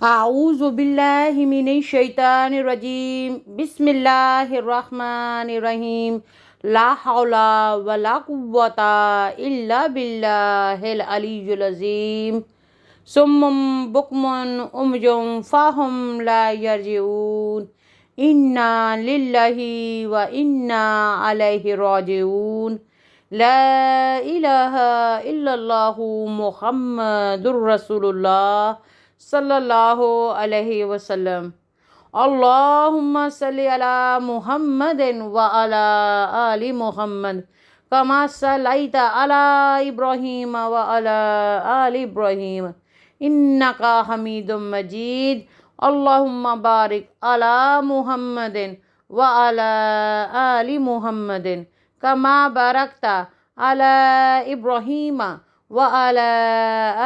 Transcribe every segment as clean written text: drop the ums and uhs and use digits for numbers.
أعوذ بالله من الشيطان الرجيم بسم الله الرحمن الرحيم لا حول ولا قوة إلا بالله العلي العظيم صم بكم عمي فهم لا يرجعون إنا لله وإنا عليه راجعون لا إله إلا الله محمد رسول الله صلی اللہ علیہ وسلم اللہم صلی علی محمد وعلی آل محمد کما صلیت علی ابراہیم وعلی آل ابراہیم انکا حمید مجید اللہم بارک علی محمد وعلی آل محمد کما بارکت علی ابراہیم وعلی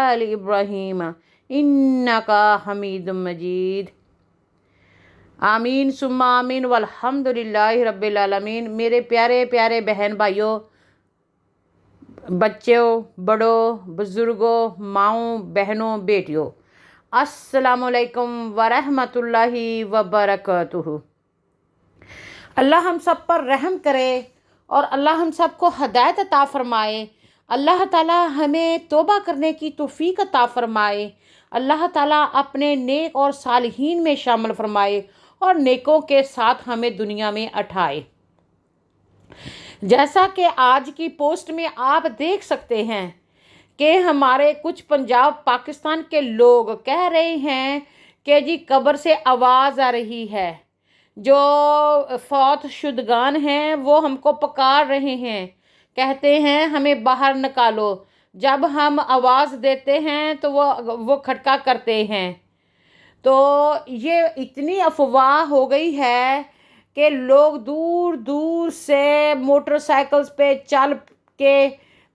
آل ابراہیم انکا حمید مجید آمین ثم آمین والحمد للہ رب العالمین۔ میرے پیارے پیارے بہن بھائیوں، بچوں، بڑوں، بزرگوں، ماؤں، بہنوں، بیٹیوں، السلام علیکم ورحمۃ اللہ وبرکاتہ۔ اللہ ہم سب پر رحم کرے اور اللہ ہم سب کو ہدایت عطا فرمائے۔ اللہ تعالیٰ ہمیں توبہ کرنے کی توفیق عطا فرمائے۔ اللہ تعالیٰ اپنے نیک اور صالحین میں شامل فرمائے اور نیکوں کے ساتھ ہمیں دنیا میں اٹھائے۔ جیسا کہ آج کی پوسٹ میں آپ دیکھ سکتے ہیں کہ ہمارے کچھ پنجاب پاکستان کے لوگ کہہ رہے ہیں کہ جی قبر سے آواز آ رہی ہے، جو فوت شدگان ہیں وہ ہم کو پکار رہے ہیں، کہتے ہیں ہمیں باہر نکالو۔ جب ہم آواز دیتے ہیں تو وہ کھٹکا کرتے ہیں۔ تو یہ اتنی افواہ ہو گئی ہے کہ لوگ دور دور سے موٹر سائیکلز پہ چل کے،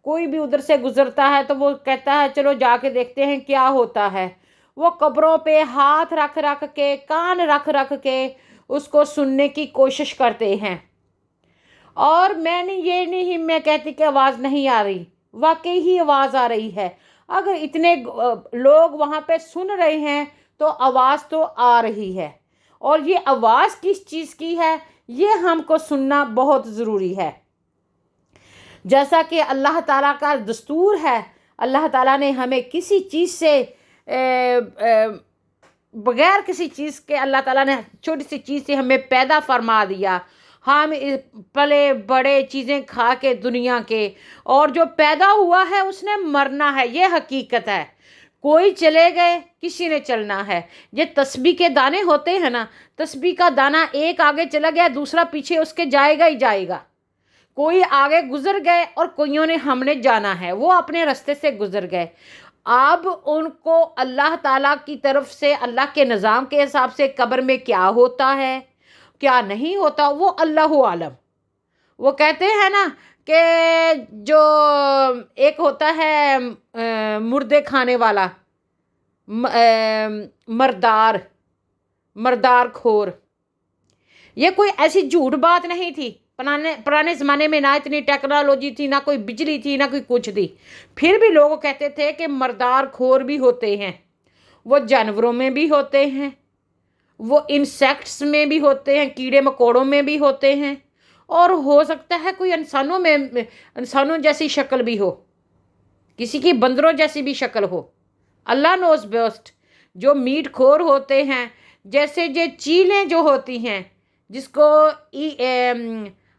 کوئی بھی ادھر سے گزرتا ہے تو وہ کہتا ہے چلو جا کے دیکھتے ہیں کیا ہوتا ہے۔ وہ قبروں پہ ہاتھ رکھ رکھ کے، کان رکھ رکھ کے اس کو سننے کی کوشش کرتے ہیں۔ اور میں کہتی کہ آواز نہیں آ رہی، واقعی ہی آواز آ رہی ہے۔ اگر اتنے لوگ وہاں پہ سن رہے ہیں تو آواز تو آ رہی ہے، اور یہ آواز کس چیز کی ہے یہ ہم کو سننا بہت ضروری ہے۔ جیسا کہ اللہ تعالیٰ کا دستور ہے، اللہ تعالیٰ نے ہمیں کسی چیز سے بغیر کسی چیز کے، اللہ تعالیٰ نے چھوٹی سی چیز سے ہمیں پیدا فرما دیا۔ ہم پلے بڑے چیزیں کھا کے دنیا کے، اور جو پیدا ہوا ہے اس نے مرنا ہے، یہ حقیقت ہے۔ کوئی چلے گئے، کسی نے چلنا ہے۔ یہ تسبیح کے دانے ہوتے ہیں نا، تسبیح کا دانہ ایک آگے چلا گیا، دوسرا پیچھے اس کے جائے گا ہی جائے گا۔ کوئی آگے گزر گئے اور کوئیوں نے ہم نے جانا ہے، وہ اپنے راستے سے گزر گئے۔ اب ان کو اللہ تعالیٰ کی طرف سے، اللہ کے نظام کے حساب سے قبر میں کیا ہوتا ہے کیا نہیں ہوتا وہ اللہ عالم۔ وہ کہتے ہیں نا کہ جو ایک ہوتا ہے مردے کھانے والا، مردار کھور، یہ کوئی ایسی جھوٹ بات نہیں تھی۔ پرانے زمانے میں نہ اتنی ٹیکنالوجی تھی، نہ کوئی بجلی تھی، نہ کوئی کچھ تھی، پھر بھی لوگ کہتے تھے کہ مردار کھور بھی ہوتے ہیں۔ وہ جانوروں میں بھی ہوتے ہیں، وہ انسیکٹس میں بھی ہوتے ہیں، کیڑے مکوڑوں میں بھی ہوتے ہیں، اور ہو سکتا ہے کوئی انسانوں جیسی شکل بھی ہو، کسی کی بندروں جیسی بھی شکل ہو۔ اللہ نوز بیسٹ۔ جو میٹ خور ہوتے ہیں، جیسے یہ چیلیں جو ہوتی ہیں، جس کو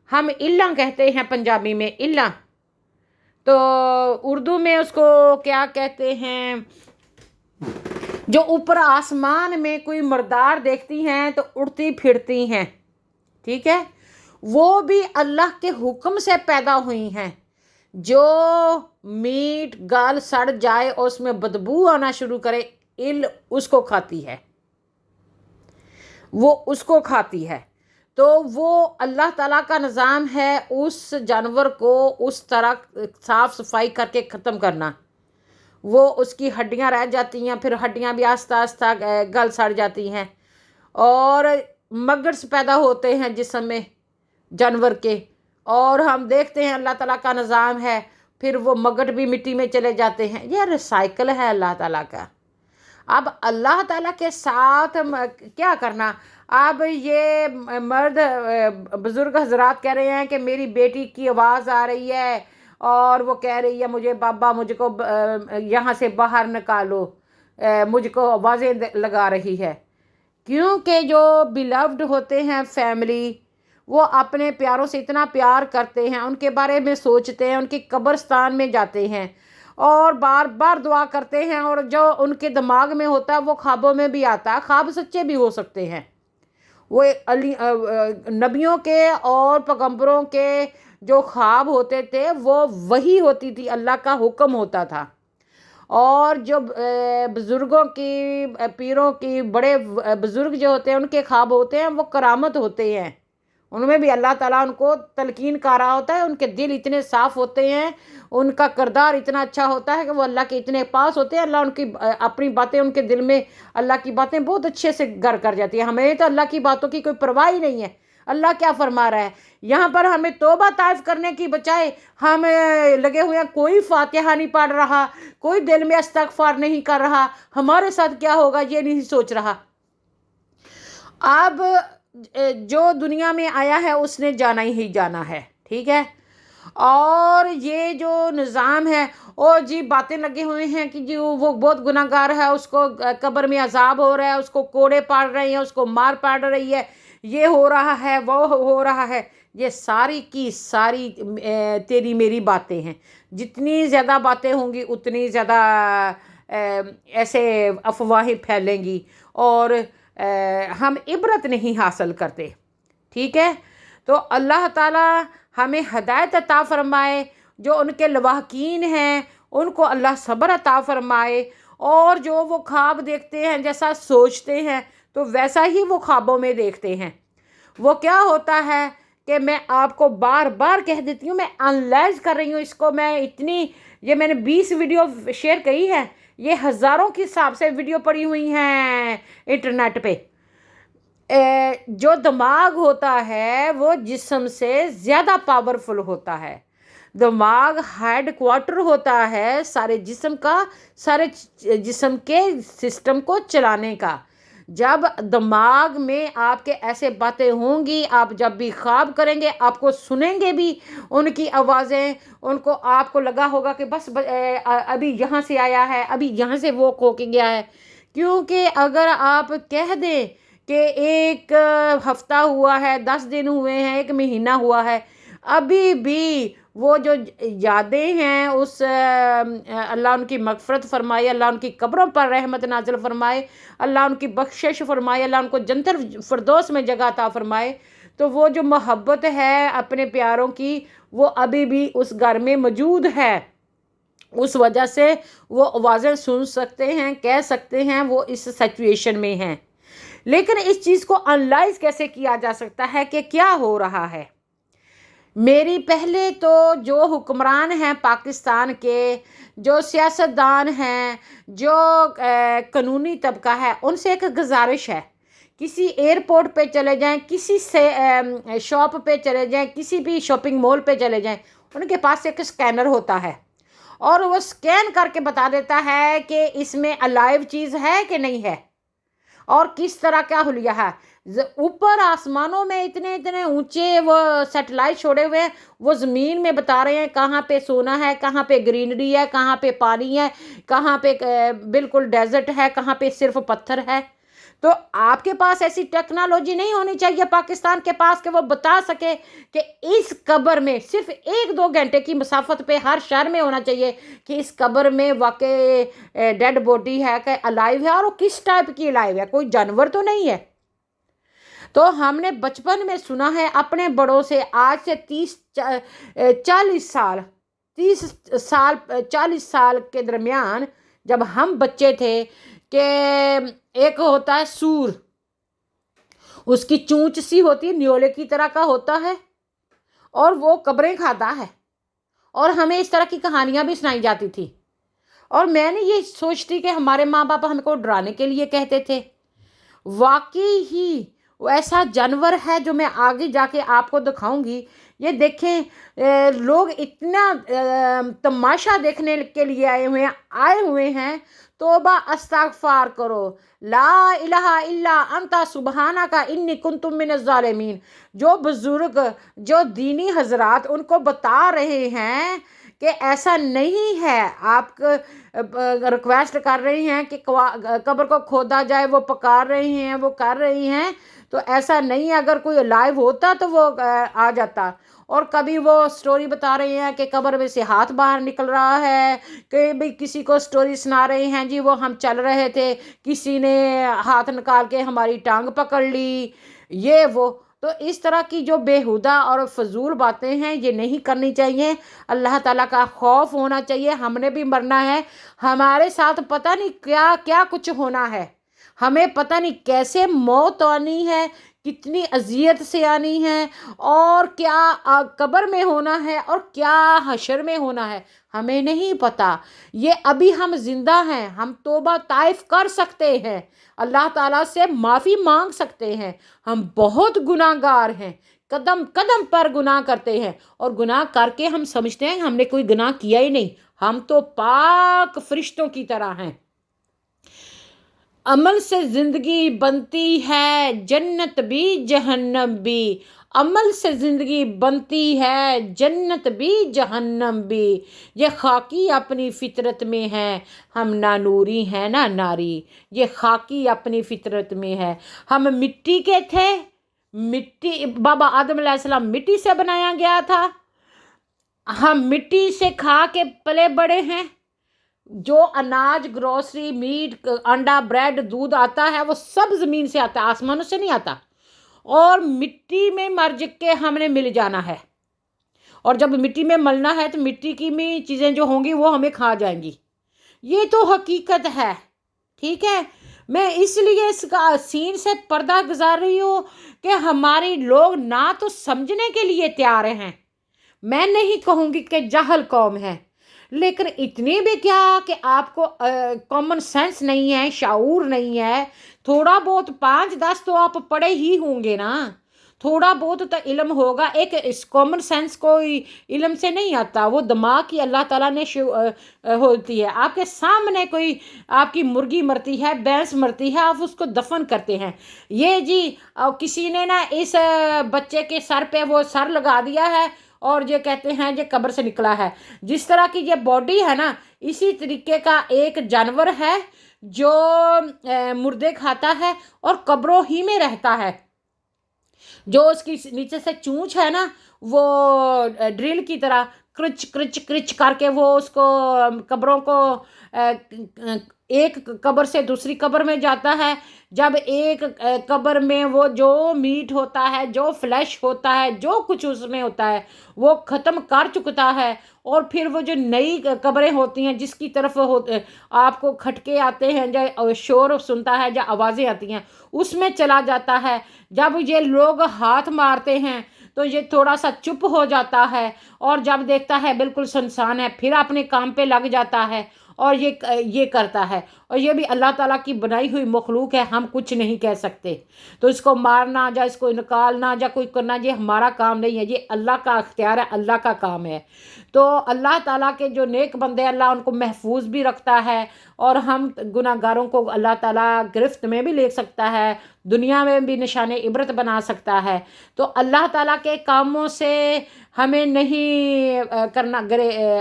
ہم اللاں کہتے ہیں پنجابی میں، اللاں، تو اردو میں اس کو کیا کہتے ہیں، جو اوپر آسمان میں کوئی مردار دیکھتی ہیں تو اڑتی پھرتی ہیں، ٹھیک ہے، وہ بھی اللہ کے حکم سے پیدا ہوئی ہیں۔ جو میٹ گال سڑ جائے اور اس میں بدبو آنا شروع کرے، اس کو کھاتی ہے، وہ اس کو کھاتی ہے۔ تو وہ اللہ تعالیٰ کا نظام ہے اس جانور کو اس طرح صاف صفائی کر کے ختم کرنا۔ وہ اس کی ہڈیاں رہ جاتی ہیں، پھر ہڈیاں بھی آہستہ آہستہ گل سڑ جاتی ہیں، اور مگرس پیدا ہوتے ہیں جسم میں جانور کے، اور ہم دیکھتے ہیں اللہ تعالیٰ کا نظام ہے، پھر وہ مگٹ بھی مٹی میں چلے جاتے ہیں۔ یہ ریسائیکل ہے اللہ تعالیٰ کا۔ اب اللہ تعالیٰ کے ساتھ کیا کرنا؟ اب یہ مرد بزرگ حضرات کہہ رہے ہیں کہ میری بیٹی کی آواز آ رہی ہے اور وہ کہہ رہی ہے مجھے بابا مجھ کو یہاں سے باہر نکالو، مجھ کو آوازیں لگا رہی ہے، کیونکہ جو بیلوڈ ہوتے ہیں فیملی، وہ اپنے پیاروں سے اتنا پیار کرتے ہیں، ان کے بارے میں سوچتے ہیں، ان کی قبرستان میں جاتے ہیں اور بار بار دعا کرتے ہیں، اور جو ان کے دماغ میں ہوتا ہے وہ خوابوں میں بھی آتا ہے، خواب سچے بھی ہو سکتے ہیں۔ وہ نبیوں کے اور پیغمبروں کے جو خواب ہوتے تھے وہ وہی ہوتی تھی، اللہ کا حکم ہوتا تھا۔ اور جو بزرگوں کی، پیروں کی، بڑے بزرگ جو ہوتے ہیں ان کے خواب ہوتے ہیں وہ کرامت ہوتے ہیں، ان میں بھی اللہ تعالیٰ ان کو تلقین کر رہا ہوتا ہے، ان کے دل اتنے صاف ہوتے ہیں، ان کا کردار اتنا اچھا ہوتا ہے کہ وہ اللہ کے اتنے پاس ہوتے ہیں، اللہ ان کی اپنی باتیں، ان کے دل میں اللہ کی باتیں بہت اچھے سے گر کر جاتی ہیں۔ ہمیں تو اللہ کی باتوں کی کوئی پرواہ ہی نہیں ہے، اللہ کیا فرما رہا ہے یہاں پر، ہمیں توبہ طائف کرنے کی بجائے ہم لگے ہوئے ہیں، کوئی فاتحہ نہیں پڑھ رہا، کوئی دل میں استغفار نہیں کر رہا، ہمارے ساتھ کیا ہوگا یہ نہیں سوچ رہا۔ اب جو دنیا میں آیا ہے اس نے جانا ہی جانا ہے، ٹھیک ہے، اور یہ جو نظام ہے، اور جی باتیں لگے ہوئے ہیں کہ جی وہ بہت گناہ گار ہے، اس کو قبر میں عذاب ہو رہا ہے، اس کو کوڑے پاڑ رہے ہیں، اس کو مار پاڑ رہی ہے، یہ ہو رہا ہے، وہ ہو رہا ہے، یہ ساری کی ساری تیری میری باتیں ہیں۔ جتنی زیادہ باتیں ہوں گی اتنی زیادہ ایسے افواہیں پھیلیں گی اور ہم عبرت نہیں حاصل کرتے، ٹھیک ہے۔ تو اللہ تعالیٰ ہمیں ہدایت عطا فرمائے، جو ان کے لواحقین ہیں ان کو اللہ صبر عطا فرمائے، اور جو وہ خواب دیکھتے ہیں جیسا سوچتے ہیں تو ویسا ہی وہ خوابوں میں دیکھتے ہیں۔ وہ کیا ہوتا ہے کہ میں آپ کو بار بار کہہ دیتی ہوں، میں انالائز کر رہی ہوں اس کو، میں اتنی، یہ میں نے 20 ویڈیو شیئر کی ہے، یہ ہزاروں کے حساب سے ویڈیو پڑی ہوئی ہیں انٹرنیٹ پہ۔ جو دماغ ہوتا ہے وہ جسم سے زیادہ پاورفل ہوتا ہے، دماغ ہیڈ کوارٹر ہوتا ہے سارے جسم کا، سارے جسم کے سسٹم کو چلانے کا۔ جب دماغ میں آپ کے ایسے باتیں ہوں گی، آپ جب بھی خواب کریں گے آپ کو سنیں گے بھی ان کی آوازیں، ان کو آپ کو لگا ہوگا کہ بس ابھی یہاں سے آیا ہے، ابھی یہاں سے وہ کھو کے گیا ہے۔ کیونکہ اگر آپ کہہ دیں کہ ایک ہفتہ ہوا ہے، 10 دن ہوئے ہیں، ایک مہینہ ہوا ہے، ابھی بھی وہ جو یادیں ہیں اس اللہ ان کی مغفرت فرمائے، اللہ ان کی قبروں پر رحمت نازل فرمائے، اللہ ان کی بخشش فرمائے، اللہ ان کو جنت الفردوس میں جگہ عطا فرمائے، تو وہ جو محبت ہے اپنے پیاروں کی وہ ابھی بھی اس گھر میں موجود ہے، اس وجہ سے وہ آوازیں سن سکتے ہیں، کہہ سکتے ہیں، وہ اس سچویشن میں ہیں۔ لیکن اس چیز کو انالائز کیسے کیا جا سکتا ہے کہ کیا ہو رہا ہے؟ میری پہلے تو جو حکمران ہیں پاکستان کے، جو سیاستدان ہیں، جو قانونی طبقہ ہے، ان سے ایک گزارش ہے، کسی ایئرپورٹ پہ چلے جائیں، کسی سے شاپ پہ چلے جائیں، کسی بھی شاپنگ مال پہ چلے جائیں، ان کے پاس ایک اسکینر ہوتا ہے اور وہ اسکین کر کے بتا دیتا ہے کہ اس میں الائیو چیز ہے کہ نہیں ہے، اور کس طرح کا حلیہ ہے۔ اوپر آسمانوں میں اتنے اتنے اونچے وہ سیٹلائٹ چھوڑے ہوئے ہیں، وہ زمین میں بتا رہے ہیں کہاں پہ سونا ہے، کہاں پہ گرینری ہے، کہاں پہ پانی ہے، کہاں پہ بالکل ڈیزرٹ ہے، کہاں پہ صرف پتھر ہے۔ تو آپ کے پاس ایسی ٹیکنالوجی نہیں ہونی چاہیے پاکستان کے پاس کہ وہ بتا سکے کہ اس قبر میں صرف 1-2 گھنٹے کی مسافت پہ ہر شہر میں ہونا چاہیے کہ اس قبر میں واقع ڈیڈ باڈی ہے کہ الائیو ہے، اور وہ کس ٹائپ کی الائیو ہے، کوئی جانور تو نہیں ہے۔ تو ہم نے بچپن میں سنا ہے اپنے بڑوں سے، آج سے 40 سال کے درمیان جب ہم بچے تھے، کہ ایک ہوتا ہے سور، اس کی چونچ سی ہوتی ہے، نیولے کی طرح کا ہوتا ہے، اور وہ قبریں کھاتا ہے، اور ہمیں اس طرح کی کہانیاں بھی سنائی جاتی تھی، اور میں نے یہ سوچتی کہ ہمارے ماں باپ ہم کو ڈرانے کے لیے کہتے تھے۔ واقعی ہی وہ ایسا جانور ہے جو میں آگے جا کے آپ کو دکھاؤں گی یہ دیکھیں لوگ اتنا تماشا دیکھنے کے لیے آئے ہوئے ہیں. توبہ استغفار کرو. لا الہ الا انت سبحانک انی کنت من الظالمین. جو بزرگ، جو دینی حضرات ان کو بتا رہے ہیں کہ ایسا نہیں ہے، آپ ریکویسٹ کر رہی ہیں کہ قبر کو کھودا جائے، وہ پکار رہی ہیں، وہ کر رہی ہیں، تو ایسا نہیں ہے. اگر کوئی لائیو ہوتا تو وہ آ جاتا. اور کبھی وہ سٹوری بتا رہے ہیں کہ قبر میں سے ہاتھ باہر نکل رہا ہے، کہ بھی کسی کو سٹوری سنا رہے ہیں جی وہ ہم چل رہے تھے، کسی نے ہاتھ نکال کے ہماری ٹانگ پکڑ لی، یہ وہ. تو اس طرح کی جو بیہودہ اور فضول باتیں ہیں یہ نہیں کرنی چاہیے. اللہ تعالیٰ کا خوف ہونا چاہیے. ہم نے بھی مرنا ہے، ہمارے ساتھ پتہ نہیں کیا کیا کچھ ہونا ہے، ہمیں پتہ نہیں کیسے موت آنی ہے، کتنی اذیت سے آنی ہے، اور کیا قبر میں ہونا ہے اور کیا حشر میں ہونا ہے، ہمیں نہیں پتہ. یہ ابھی ہم زندہ ہیں، ہم توبہ طائف کر سکتے ہیں، اللہ تعالیٰ سے معافی مانگ سکتے ہیں. ہم بہت گناہ گار ہیں، قدم قدم پر گناہ کرتے ہیں، اور گناہ کر کے ہم سمجھتے ہیں ہم نے کوئی گناہ کیا ہی نہیں. ہم تو پاک فرشتوں کی طرح ہیں. عمل سے زندگی بنتی ہے جنت بھی جہنم بھی. عمل سے زندگی بنتی ہے جنت بھی جہنم بھی. یہ خاکی اپنی فطرت میں ہے، ہم نہ نوری ہیں نہ ناری. یہ خاکی اپنی فطرت میں ہے. ہم مٹی کے تھے، مٹی، بابا آدم علیہ السلام مٹی سے بنایا گیا تھا. ہم مٹی سے کھا کے پلے بڑے ہیں. جو اناج، گروسری، میٹ، انڈا، بریڈ، دودھ آتا ہے وہ سب زمین سے آتا ہے، آسمانوں سے نہیں آتا. اور مٹی میں مر کے ہم نے مل جانا ہے، اور جب مٹی میں ملنا ہے تو مٹی کی بھی چیزیں جو ہوں گی وہ ہمیں کھا جائیں گی. یہ تو حقیقت ہے. ٹھیک ہے، میں اس لیے اس کا سین سے پردہ گزار رہی ہوں کہ ہماری لوگ نہ تو سمجھنے کے لیے تیار ہیں. میں نہیں کہوں گی کہ جاہل قوم ہے، لیکن اتنی بھی کیا کہ آپ کو کامن سینس نہیں ہے، شعور نہیں ہے. تھوڑا بہت 5-10 تو آپ پڑھے ہی ہوں گے نا، تھوڑا بہت تو علم ہوگا. ایک اس کامن سینس کوئی علم سے نہیں آتا، وہ دماغ کی اللہ تعالیٰ نے ہوتی ہے. آپ کے سامنے کوئی آپ کی مرغی مرتی ہے، بھینس مرتی ہے، آپ اس کو دفن کرتے ہیں. یہ جی کسی نے نا اس بچے کے سر پہ وہ سر لگا دیا ہے اور یہ کہتے ہیں یہ قبر سے نکلا ہے. جس طرح کی یہ باڈی ہے نا، اسی طریقے کا ایک جانور ہے جو مردے کھاتا ہے اور قبروں ہی میں رہتا ہے. جو اس کی نیچے سے چونچ ہے نا، وہ ڈرل کی طرح کرچ کرچ کرچ کر کے وہ اس کو قبروں کو ایک قبر سے دوسری قبر میں جاتا ہے. جب ایک قبر میں وہ جو میٹ ہوتا ہے، جو فلیش ہوتا ہے، جو کچھ اس میں ہوتا ہے وہ ختم کر چکتا ہے، اور پھر وہ جو نئی قبریں ہوتی ہیں جس کی طرف آپ کو کھٹکے آتے ہیں، جو شور سنتا ہے، جو آوازیں آتی ہیں، اس میں چلا جاتا ہے. جب یہ لوگ ہاتھ مارتے ہیں تو یہ تھوڑا سا چپ ہو جاتا ہے، اور جب دیکھتا ہے بالکل سنسان ہے پھر اپنے کام پہ لگ جاتا ہے اور یہ کرتا ہے. اور یہ بھی اللہ تعالیٰ کی بنائی ہوئی مخلوق ہے، ہم کچھ نہیں کہہ سکتے. تو اس کو مارنا یا اس کو نکالنا یا کوئی کرنا یہ ہمارا کام نہیں ہے، یہ اللہ کا اختیار ہے، اللہ کا کام ہے. تو اللہ تعالیٰ کے جو نیک بندے اللہ ان کو محفوظ بھی رکھتا ہے، اور ہم گناہ گاروں کو اللہ تعالیٰ گرفت میں بھی لے سکتا ہے، دنیا میں بھی نشان عبرت بنا سکتا ہے. تو اللہ تعالیٰ کے کاموں سے ہمیں نہیں کرنا،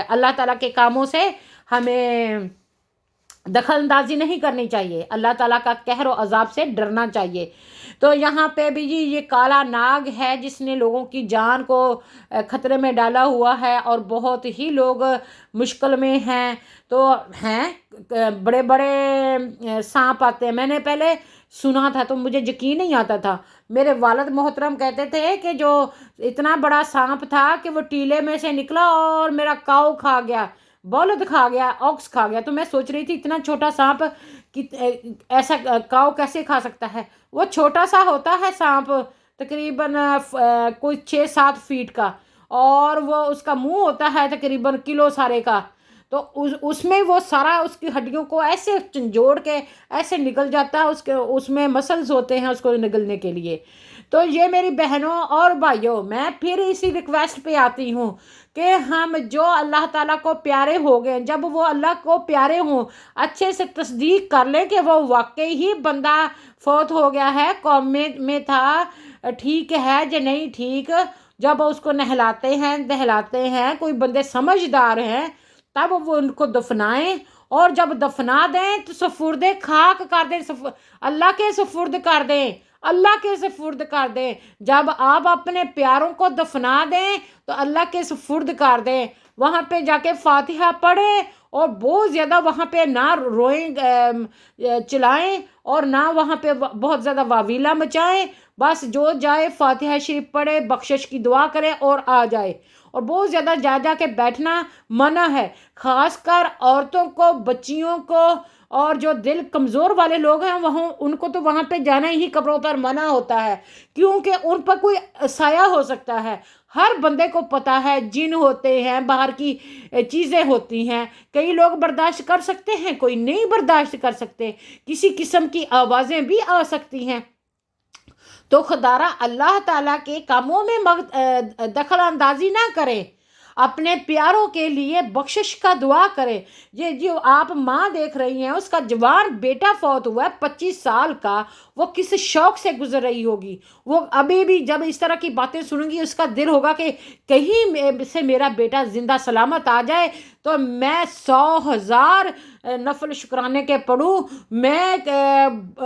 اللہ تعالیٰ کے کاموں سے ہمیں دخل اندازی نہیں کرنی چاہیے، اللہ تعالیٰ کا قہر و عذاب سے ڈرنا چاہیے. تو یہاں پہ بھی جی یہ کالا ناگ ہے جس نے لوگوں کی جان کو خطرے میں ڈالا ہوا ہے، اور بہت ہی لوگ مشکل میں ہیں. تو ہیں بڑے بڑے سانپ آتے ہیں. میں نے پہلے سنا تھا تو مجھے یقین نہیں آتا تھا. میرے والد محترم کہتے تھے کہ جو اتنا بڑا سانپ تھا کہ وہ ٹیلے میں سے نکلا اور میرا کاؤ کھا گیا، بولد کھا گیا، آکس کھا گیا. تو میں سوچ رہی تھی اتنا چھوٹا سانپ ایسا کاؤ کیسے کھا سکتا ہے. وہ چھوٹا سا ہوتا ہے سانپ، تقریباً کوئی 6-7 فیٹ کا، اور وہ اس کا منہ ہوتا ہے تقریباً کلو سارے کا. تو اس میں وہ سارا اس کی ہڈیوں کو ایسے جوڑ کے ایسے نگل جاتا ہے، اس میں مسلز ہوتے ہیں اس کو نگلنے کے لیے. تو یہ میری بہنوں اور بھائیوں، میں پھر اسی ریکویسٹ پہ آتی ہوں کہ ہم جو اللہ تعالیٰ کو پیارے ہو گئے، جب وہ اللہ کو پیارے ہوں، اچھے سے تصدیق کر لیں کہ وہ واقعی ہی بندہ فوت ہو گیا ہے، قوم میں تھا، ٹھیک ہے یا نہیں ٹھیک۔ جب اس کو نہلاتے ہیں دہلاتے ہیں، کوئی بندے سمجھدار ہیں، تب وہ ان کو دفنائیں، اور جب دفنا دیں تو سفرد خاک کر دیں، اللہ کے سفرد کر دیں، اللہ کے سفرد کر دیں۔ جب آپ اپنے پیاروں کو دفنا دیں تو اللہ کے سفرد کر دیں، وہاں پہ جا کے فاتحہ پڑھیں، اور بہت زیادہ وہاں پہ نہ روئیں چلائیں، اور نہ وہاں پہ بہت زیادہ واویلا مچائیں، بس جو جائے فاتحہ شریف پڑھے، بخشش کی دعا کرے اور آ جائے۔ اور بہت زیادہ جا کے بیٹھنا منع ہے، خاص کر عورتوں کو، بچیوں کو، اور جو دل کمزور والے لوگ ہیں وہاں، ان کو تو وہاں پہ جانا ہی قبروں پر منع ہوتا ہے، کیونکہ ان پر کوئی سایہ ہو سکتا ہے۔ ہر بندے کو پتہ ہے جن ہوتے ہیں، باہر کی چیزیں ہوتی ہیں، کئی لوگ برداشت کر سکتے ہیں، کوئی نہیں برداشت کر سکتے، کسی قسم کی آوازیں بھی آ سکتی ہیں۔ تو خدارہ اللہ تعالیٰ کے کاموں میں دخل اندازی نہ کریں، اپنے پیاروں کے لیے بخشش کا دعا کریں۔ یہ جو آپ ماں دیکھ رہی ہیں، اس کا جوان بیٹا فوت ہوا ہے 25 سال کا، وہ کس شوق سے گزر رہی ہوگی۔ وہ ابھی بھی جب اس طرح کی باتیں سنیں گی، اس کا دل ہوگا کہ کہیں سے میرا بیٹا زندہ سلامت آ جائے تو میں 100,000 نفل شکرانے کے پڑھوں، میں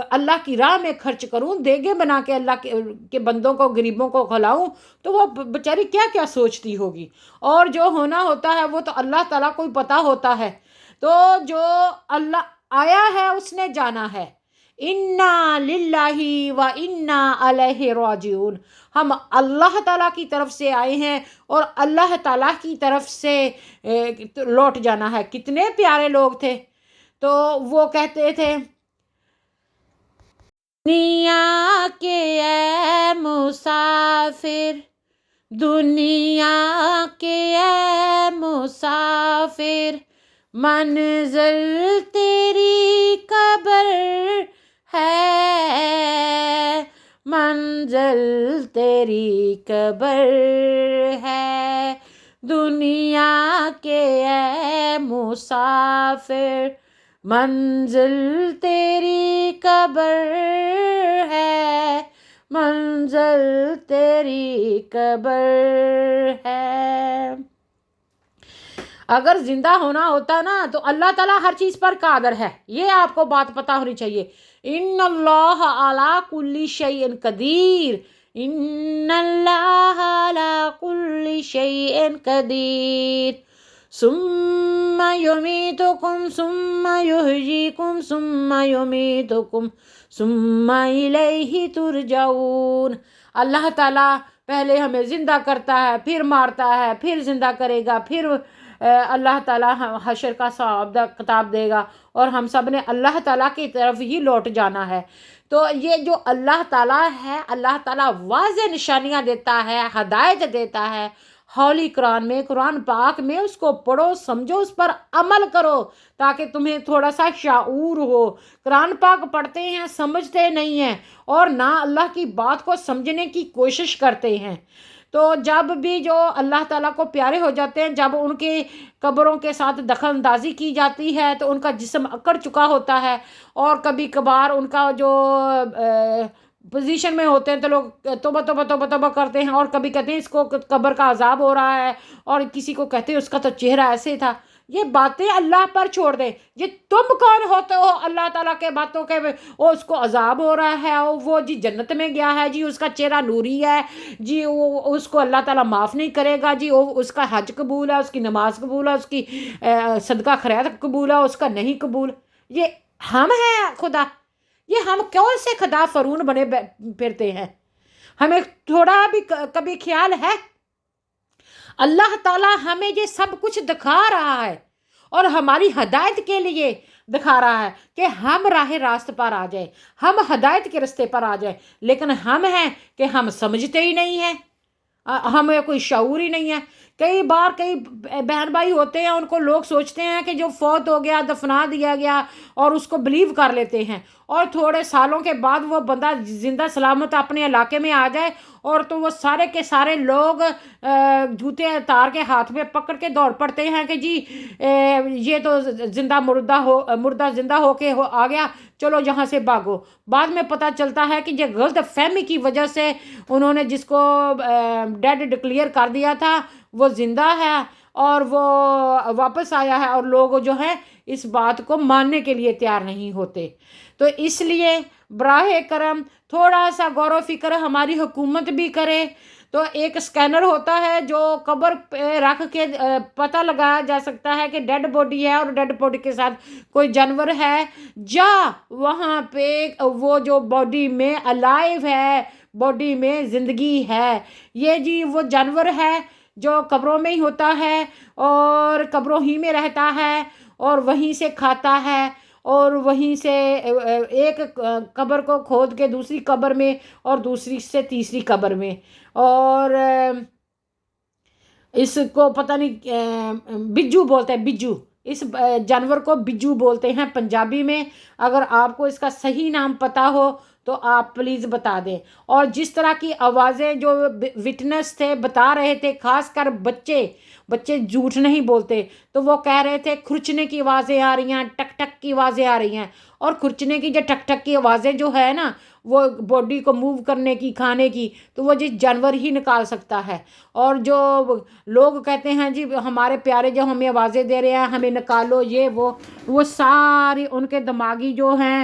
اللہ کی راہ میں خرچ کروں، دیگے بنا کے اللہ کے بندوں کو، غریبوں کو کھلاؤں۔ تو وہ بیچاری کیا کیا سوچتی ہوگی، اور جو ہونا ہوتا ہے وہ تو اللہ تعالیٰ کو ہی پتہ ہوتا ہے۔ تو جو اللہ آیا ہے اس نے جانا ہے، انا للہ و انا الیہ راجعون۔ ہم اللہ تعالیٰ کی طرف سے آئے ہیں اور اللہ تعالیٰ کی طرف سے لوٹ جانا ہے۔ کتنے پیارے لوگ تھے، تو وہ کہتے تھے، دنیا کے اے مسافر، دنیا کے اے مسافر، منزل تیری قبر ہے، منزل تیری قبر ہے، دنیا کے اے مسافر، منزل تیری قبر ہے، منزل تیری قبر ہے۔ اگر زندہ ہونا ہوتا نا تو اللہ تعالیٰ ہر چیز پر قادر ہے، یہ آپ کو بات پتہ ہونی چاہیے۔ ان اللہ علی کل شیء قدیر، ان اللہ علی کل شیء قدیر، ثم یمیتکم ثم یحییکم ثم یمیتکم ثم الیہ ترجعون۔ اللہ تعالیٰ پہلے ہمیں زندہ کرتا ہے، پھر مارتا ہے، پھر زندہ کرے گا، پھر اللہ تعالیٰ حشر کا ثواب کتاب دے گا، اور ہم سب نے اللہ تعالیٰ کی طرف ہی لوٹ جانا ہے۔ تو یہ جو اللہ تعالیٰ ہے، اللہ تعالیٰ واضح نشانیاں دیتا ہے، ہدایت دیتا ہے ہولی قرآن میں، قرآن پاک میں، اس کو پڑھو، سمجھو، اس پر عمل کرو تاکہ تمہیں تھوڑا سا شعور ہو۔ قرآن پاک پڑھتے ہیں، سمجھتے نہیں ہیں، اور نہ اللہ کی بات کو سمجھنے کی کوشش کرتے ہیں۔ تو جب بھی جو اللہ تعالیٰ کو پیارے ہو جاتے ہیں، جب ان کی قبروں کے ساتھ دخل اندازی کی جاتی ہے تو ان کا جسم اکڑ چکا ہوتا ہے، اور کبھی کبھار ان کا جو پوزیشن میں ہوتے ہیں تو لوگ توبہ توبہ توبہ توبہ کرتے ہیں، اور کبھی کہتے ہیں اس کو قبر کا عذاب ہو رہا ہے، اور کسی کو کہتے ہیں اس کا تو چہرہ ایسے تھا۔ یہ باتیں اللہ پر چھوڑ دیں، یہ تم کون ہوتے ہو اللہ تعالیٰ کے باتوں کے، اس کو عذاب ہو رہا ہے، وہ جی جنت میں گیا ہے، جی اس کا چہرہ نوری ہے، جی اس کو اللہ تعالیٰ معاف نہیں کرے گا، جی اس کا حج قبول ہے، اس کی نماز قبول ہے، اس کی صدقہ خیرات قبول ہے، اس کا نہیں قبول۔ یہ ہم ہیں خدا؟ یہ ہم کون سے خدا فرون بنے پھرتے ہیں؟ ہمیں تھوڑا بھی کبھی خیال ہے؟ اللہ تعالیٰ ہمیں یہ سب کچھ دکھا رہا ہے، اور ہماری ہدایت کے لیے دکھا رہا ہے کہ ہم راہ راست پر آ جائیں، ہم ہدایت کے رستے پر آ جائیں، لیکن ہم ہیں کہ ہم سمجھتے ہی نہیں ہیں، ہمیں کوئی شعور ہی نہیں ہے۔ کئی بار کئی بہن بھائی ہوتے ہیں، ان کو لوگ سوچتے ہیں کہ جو فوت ہو گیا دفنا دیا گیا، اور اس کو بلیو کر لیتے ہیں، اور تھوڑے سالوں کے بعد وہ بندہ زندہ سلامت اپنے علاقے میں آ جائے، اور تو وہ سارے کے سارے لوگ جوتے تار کے ہاتھ میں پکڑ کے دوڑ پڑتے ہیں کہ جی یہ تو زندہ مردہ زندہ ہو کے آ گیا، چلو یہاں سے بھاگو۔ بعد میں پتہ چلتا ہے کہ یہ غلط فہمی کی وجہ سے انہوں نے جس کو ڈیڈ ڈکلیئر کر دیا تھا وہ زندہ ہے اور وہ واپس آیا ہے، اور لوگ جو ہیں اس بات کو ماننے کے لیے تیار نہیں ہوتے۔ تو اس لیے براہ کرم تھوڑا سا غور و فکر ہماری حکومت بھی کرے۔ تو ایک سکینر ہوتا ہے جو قبر پہ رکھ کے پتہ لگایا جا سکتا ہے کہ ڈیڈ باڈی ہے، اور ڈیڈ باڈی کے ساتھ کوئی جانور ہے، یا وہاں پہ وہ جو باڈی میں الائیو ہے، باڈی میں زندگی ہے، یہ جی وہ جانور ہے جو قبروں میں ہی ہوتا ہے اور قبروں ہی میں رہتا ہے اور وہیں سے کھاتا ہے، اور وہیں سے ایک قبر کو کھود کے دوسری قبر میں، اور دوسری سے تیسری قبر میں، اور اس کو پتہ نہیں بجو بولتے ہیں، بجو، اس جانور کو بجو بولتے ہیں پنجابی میں۔ اگر آپ کو اس کا صحیح نام پتہ ہو تو آپ پلیز بتا دیں۔ اور جس طرح کی آوازیں جو وٹنس تھے بتا رہے تھے، خاص کر بچے جھوٹ نہیں بولتے، تو وہ کہہ رہے تھے کھرچنے کی آوازیں آ رہی ہیں، ٹک ٹک کی آوازیں آ رہی ہیں، اور کھرچنے کی جو ٹک ٹک کی آوازیں جو ہے نا، وہ باڈی کو موو کرنے کی، کھانے کی، تو وہ جس جانور ہی نکال سکتا ہے۔ اور جو لوگ کہتے ہیں جی ہمارے پیارے جو ہمیں آوازیں دے رہے ہیں ہمیں نکالو، یہ وہ ساری ان کے دماغی جو ہیں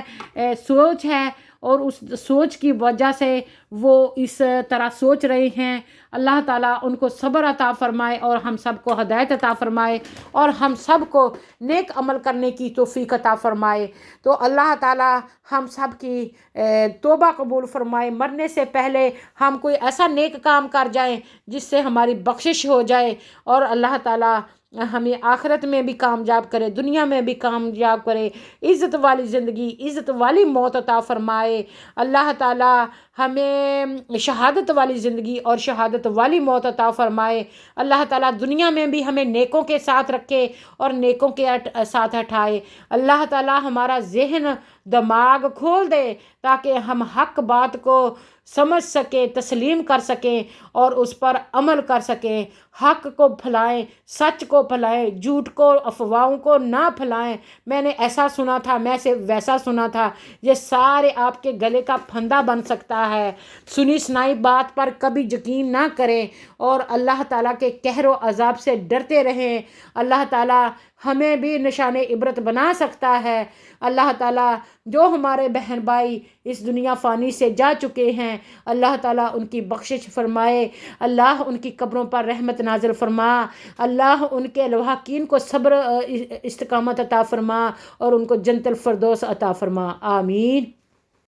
سوچ ہے، اور اس سوچ کی وجہ سے وہ اس طرح سوچ رہے ہیں۔ اللہ تعالیٰ ان کو صبر عطا فرمائے، اور ہم سب کو ہدایت عطا فرمائے، اور ہم سب کو نیک عمل کرنے کی توفیق عطا فرمائے۔ تو اللہ تعالیٰ ہم سب کی توبہ قبول فرمائے، مرنے سے پہلے ہم کوئی ایسا نیک کام کر جائیں جس سے ہماری بخشش ہو جائے، اور اللہ تعالیٰ ہمیں آخرت میں بھی کامیاب کرے، دنیا میں بھی کامیاب کرے، عزت والی زندگی، عزت والی موت عطا فرمائے۔ اللہ تعالیٰ ہمیں شہادت والی زندگی اور شہادت والی موت عطا فرمائے۔ اللہ تعالیٰ دنیا میں بھی ہمیں نیکوں کے ساتھ رکھے اور نیکوں کے ساتھ ہٹائے۔ اللہ تعالیٰ ہمارا ذہن دماغ کھول دے تاکہ ہم حق بات کو سمجھ سکیں، تسلیم کر سکیں، اور اس پر عمل کر سکیں، حق کو پھیلائیں، سچ کو پھیلائیں، جھوٹ کو، افواہوں کو نہ پھیلائیں۔ میں نے ایسا سنا تھا، میں سے ویسا سنا تھا، یہ سارے آپ کے گلے کا پھندا بن سکتا ہے۔ سنی سنائی بات پر کبھی یقین نہ کریں، اور اللہ تعالیٰ کے قہر و عذاب سے ڈرتے رہیں۔ اللہ تعالیٰ ہمیں بھی نشان عبرت بنا سکتا ہے۔ اللہ تعالیٰ جو ہمارے بہن بھائی اس دنیا فانی سے جا چکے ہیں، اللہ تعالیٰ ان کی بخشش فرمائے، اللہ ان کی قبروں پر رحمت نازل فرما، اللہ ان کے لواحقین کو صبر استقامت عطا فرما، اور ان کو جنت الفردوس عطا فرما، آمین۔